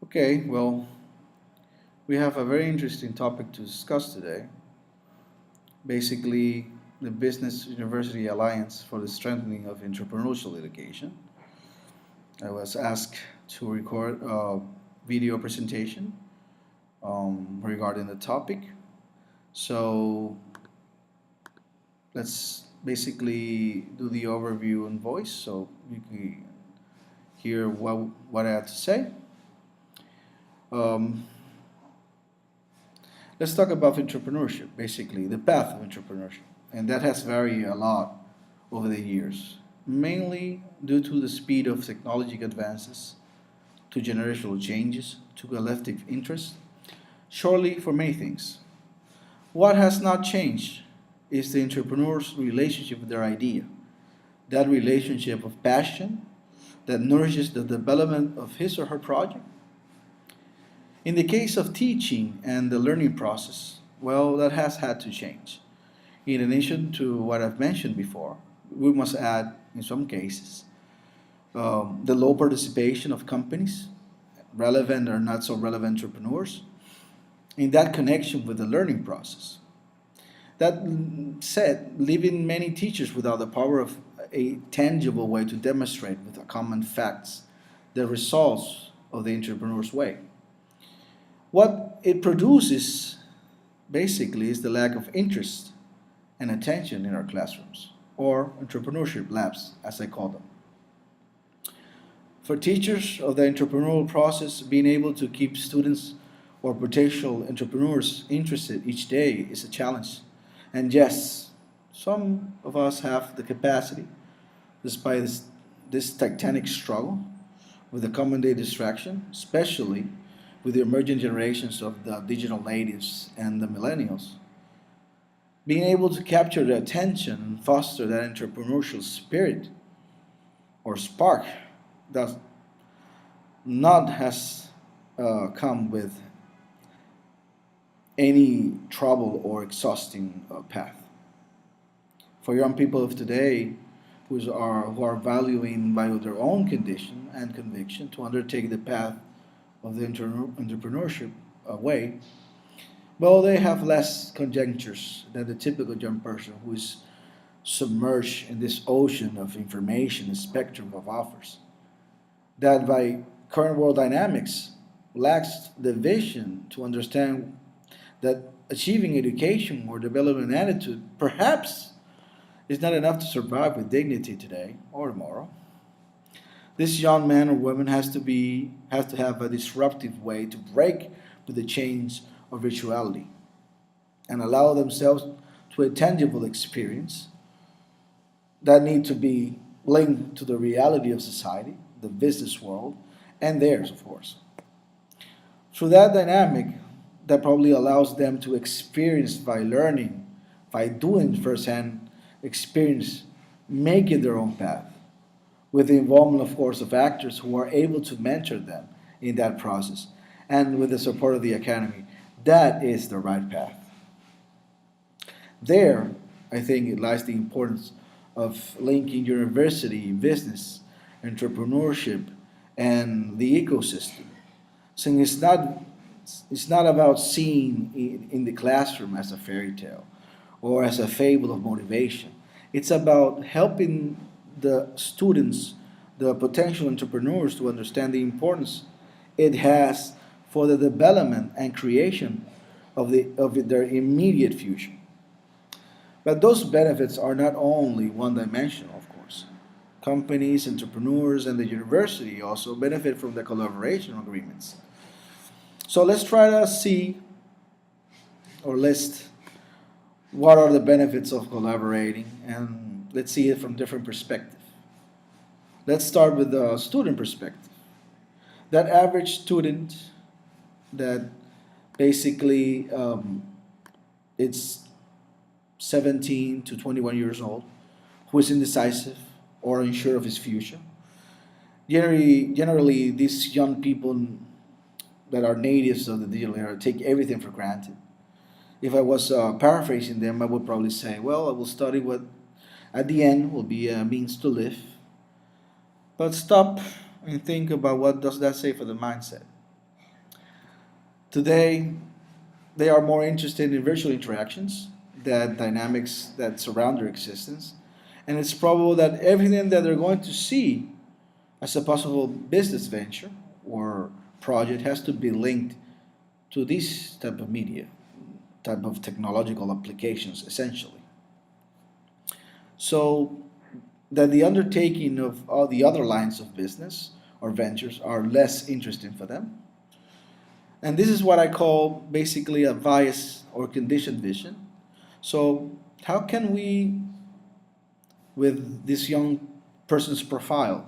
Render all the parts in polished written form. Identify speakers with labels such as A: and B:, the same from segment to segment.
A: Okay, well, we have a very interesting topic to discuss today. Basically, the Business University Alliance for the Strengthening of Entrepreneurial Education. I was asked to record a video presentation regarding the topic. So let's basically do the overview in voice so you can hear what I have to say. Um, let's talk about entrepreneurship, basically, the path of entrepreneurship. And that has varied a lot over the years, mainly due to the speed of technological advances, to generational changes, to collective interest, surely for many things. What has not changed is the entrepreneur's relationship with their idea, that relationship of passion that nourishes the development of his or her project. In the case of teaching and the learning process, well, that has had to change. In addition to what I've mentioned before, we must add, in some cases, the low participation of companies, relevant or not so relevant entrepreneurs, in that connection with the learning process. That said, leaving many teachers without the power of a tangible way to demonstrate with common facts the results of the entrepreneur's way. What it produces basically is the lack of interest and attention in our classrooms, or entrepreneurship labs, as I call them. For teachers of the entrepreneurial process, being able to keep students or potential entrepreneurs interested each day is a challenge. And yes, some of us have the capacity, despite this titanic struggle with the common day distraction, especially with the emerging generations of the digital natives and the millennials. Being able to capture their attention and foster that entrepreneurial spirit or spark does not has come with any trouble or exhausting path. For young people of today who are valuing by their own condition and conviction to undertake the path of the entrepreneurship way, well, they have less conjectures than the typical young person who is submerged in this ocean of information and spectrum of offers. That by current world dynamics lacks the vision to understand that achieving education or developing an attitude perhaps is not enough to survive with dignity today or tomorrow. This young man or woman has to have a disruptive way to break with the chains of virtuality and allow themselves to a tangible experience that need to be linked to the reality of society, the business world, and theirs, of course. Through that dynamic, that probably allows them to experience by learning, by doing firsthand experience, making their own path, with the involvement, of course, of actors who are able to mentor them in that process, and with the support of the academy. That is the right path. There, I think it lies the importance of linking university, business, entrepreneurship, and the ecosystem. So it's not about seeing in the classroom as a fairy tale or as a fable of motivation. It's about helping the students, the potential entrepreneurs, to understand the importance it has for the development and creation of their immediate future. But those benefits are not only one dimensional, of course. Companies, entrepreneurs, and the university also benefit from the collaboration agreements. So let's try to see or list what are the benefits of collaborating, and let's see it from different perspectives. Let's start with the student perspective. That average student that basically it's 17 to 21 years old, who is indecisive or unsure of his future. Generally, these young people that are natives of the digital era take everything for granted. If I was paraphrasing them, I would probably say, well, I will study what at the end will be a means to live. But stop and think about what does that say for the mindset. Today, they are more interested in virtual interactions, that dynamics that surround their existence, and it's probable that everything that they're going to see as a possible business venture or project has to be linked to this type of media, type of technological applications, essentially. So that the undertaking of all the other lines of business or ventures are less interesting for them. And this is what I call basically a bias or conditioned vision. So, how can we, with this young person's profile,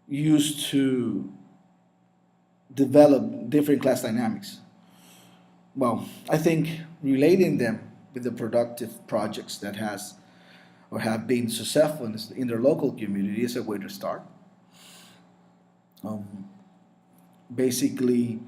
A: use to develop different class dynamics? Well, I think relating them with the productive projects that has or have been successful in their local community is a way to start. Um, Basically,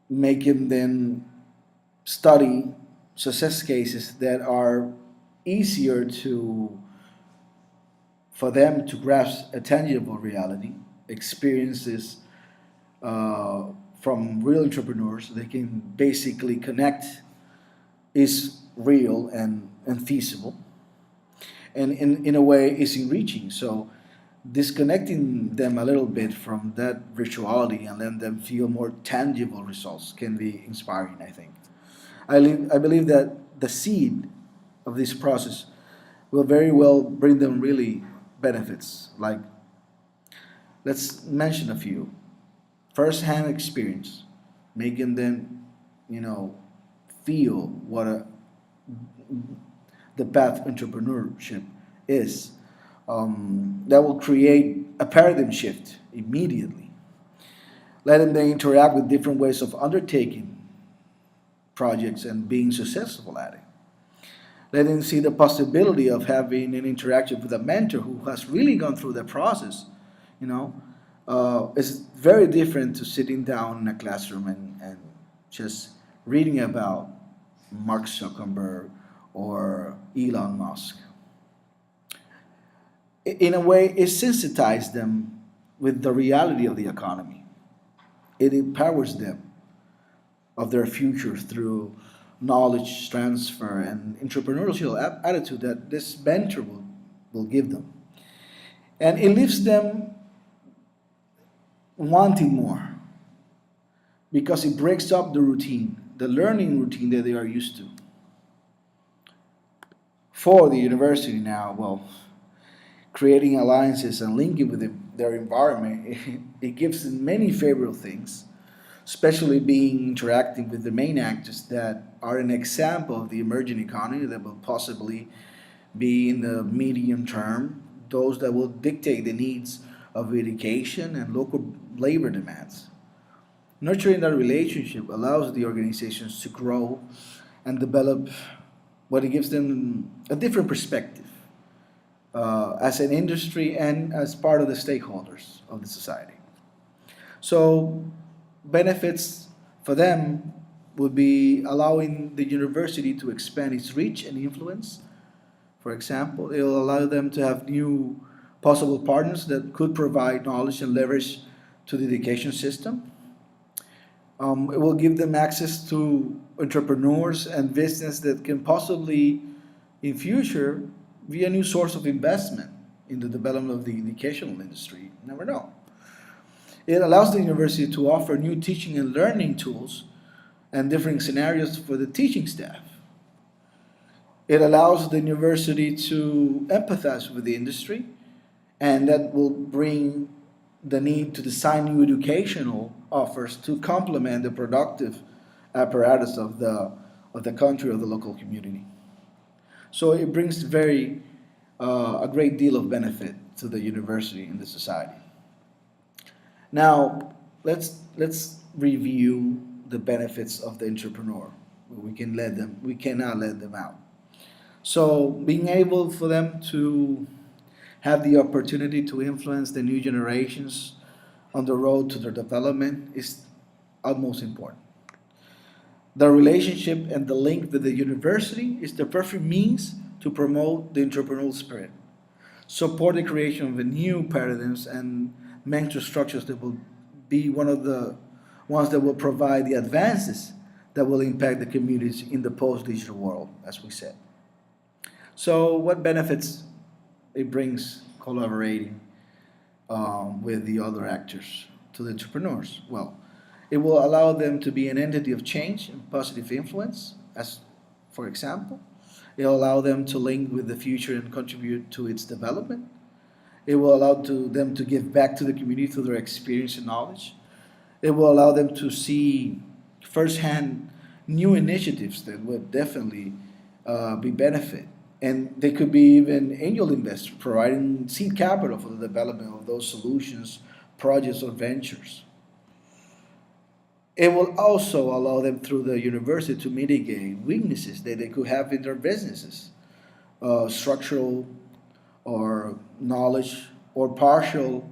A: making them study success cases that are easier to for them to grasp a tangible reality, experiences uh, from real entrepreneurs. They can basically connect is real and feasible, and in a way is enriching. So disconnecting them a little bit from that virtuality and letting them feel more tangible results can be inspiring, I think. I believe that the seed of this process will very well bring them really benefits. Like, let's mention a few. First-hand experience, making them, you know, feel what the path entrepreneurship is. That will create a paradigm shift immediately. Letting them interact with different ways of undertaking projects and being successful at it. Let them see the possibility of having an interaction with a mentor who has really gone through the process. You know, it's very different to sitting down in a classroom and just reading about Mark Zuckerberg or Elon Musk. In a way, it sensitizes them with the reality of the economy. It empowers them of their future through knowledge transfer and entrepreneurial attitude that this mentor will give them. And it leaves them wanting more because it breaks up the routine, the learning routine that they are used to. For the university now, well, creating alliances and linking with their environment, it gives them many favorable things, especially being interacting with the main actors that are an example of the emerging economy that will possibly be in the medium term, those that will dictate the needs of education and local labor demands. Nurturing that relationship allows the organizations to grow and develop what it gives them a different perspective as an industry and as part of the stakeholders of the society. So, benefits for them would be allowing the university to expand its reach and influence. For example, it will allow them to have new possible partners that could provide knowledge and leverage to the education system. It will give them access to entrepreneurs and business that can possibly, in future, be a new source of investment in the development of the educational industry. You never know. It allows the university to offer new teaching and learning tools and different scenarios for the teaching staff. It allows the university to empathize with the industry, and that will bring the need to design new educational offers to complement the productive apparatus of the country or the local community. So it brings a great deal of benefit to the university and the society. Now, let's review the benefits of the entrepreneur. We cannot let them out. So being able for them to have the opportunity to influence the new generations on the road to their development is utmost important. The relationship and the link with the university is the perfect means to promote the entrepreneurial spirit, support the creation of a new paradigms and mentor structures that will be ones that will provide the advances that will impact the communities in the post-digital world, as we said. So, what benefits it brings collaborating with the other actors to the entrepreneurs? Well, it will allow them to be an entity of change and positive influence, as for example. It will allow them to link with the future and contribute to its development. It will allow them to give back to the community through their experience and knowledge. It will allow them to see firsthand new initiatives that would definitely be benefit. And they could be even angel investors providing seed capital for the development of those solutions, projects, or ventures. It will also allow them through the university to mitigate weaknesses that they could have in their businesses, structural or knowledge or partial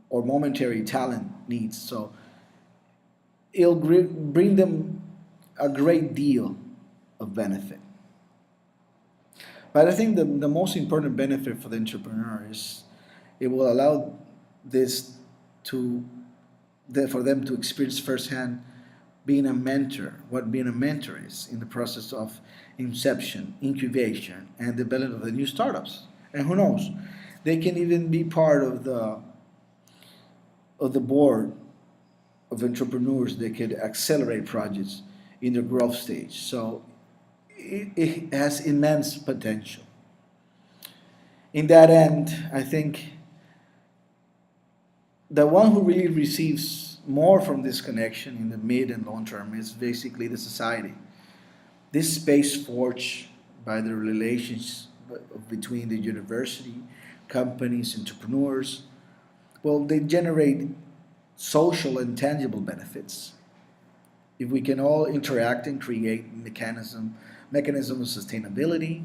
A: or momentary talent needs. So it'll bring them a great deal of benefit. But I think the most important benefit for the entrepreneur is it will allow this to for them to experience firsthand being a mentor, what being a mentor is in the process of inception, incubation, and development of the new startups. And who knows, they can even be part of the board of entrepreneurs that could accelerate projects in their growth stage. So it has immense potential. In that end, I think the one who really receives more from this connection in the mid and long term is basically the society. This space forged by the relations between the university, companies, entrepreneurs, well, they generate social and tangible benefits. If we can all interact and create mechanism of sustainability,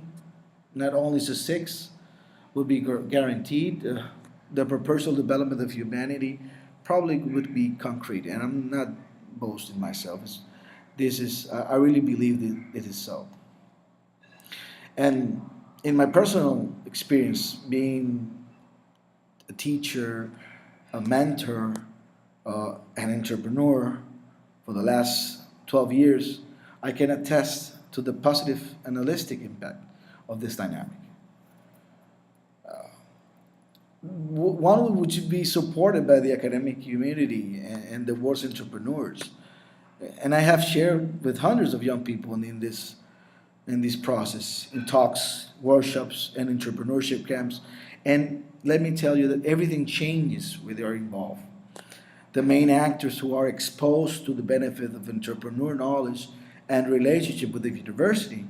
A: not only success will be guaranteed, the purposeful development of humanity probably would be concrete. And I'm not boasting myself. I really believe that it is so. And in my personal experience, being a teacher, a mentor, an entrepreneur for the last 12 years, I can attest to the positive and holistic impact of this dynamic. One would be supported by the academic community and the world's entrepreneurs. And I have shared with hundreds of young people in this process, in talks, workshops, and entrepreneurship camps. And let me tell you that everything changes when they are involved. The main actors who are exposed to the benefit of entrepreneur knowledge and relationship with the university,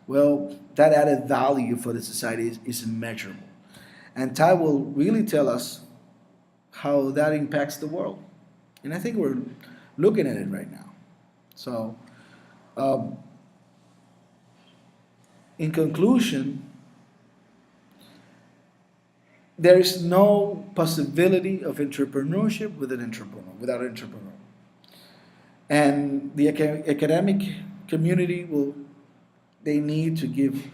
A: well, that added value for the society is immeasurable. And Ty will really tell us how that impacts the world. And I think we're looking at it right now. So, in conclusion, there is no possibility of entrepreneurship without an entrepreneur. And the academic community they need to give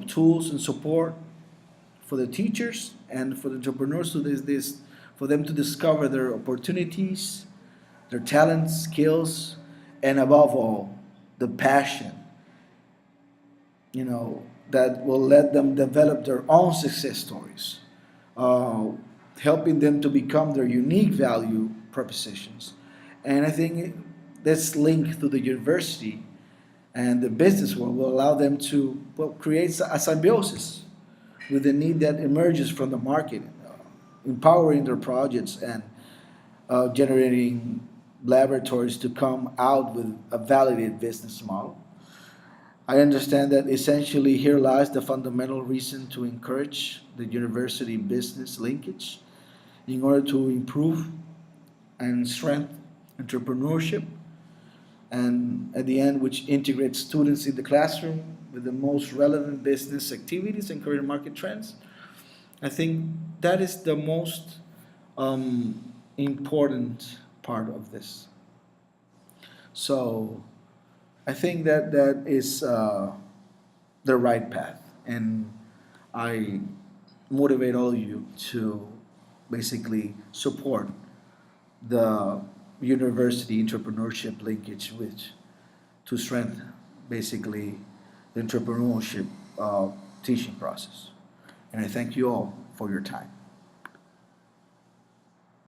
A: tools and support for the teachers and for the entrepreneurs for them to discover their opportunities, their talents, skills, and above all, the passion, that will let them develop their own success stories, helping them to become their unique value propositions. And I think this link to the university and the business world will allow them to create a symbiosis with the need that emerges from the market, empowering their projects and generating laboratories to come out with a validated business model. I understand that essentially here lies the fundamental reason to encourage the university business linkage in order to improve and strengthen entrepreneurship, and at the end, which integrates students in the classroom with the most relevant business activities and career market trends. I think that is the most important part of this. So I think that is the right path, and I motivate all of you to basically support the university entrepreneurship linkage which to strengthen basically the entrepreneurship teaching process. And I thank you all for your time.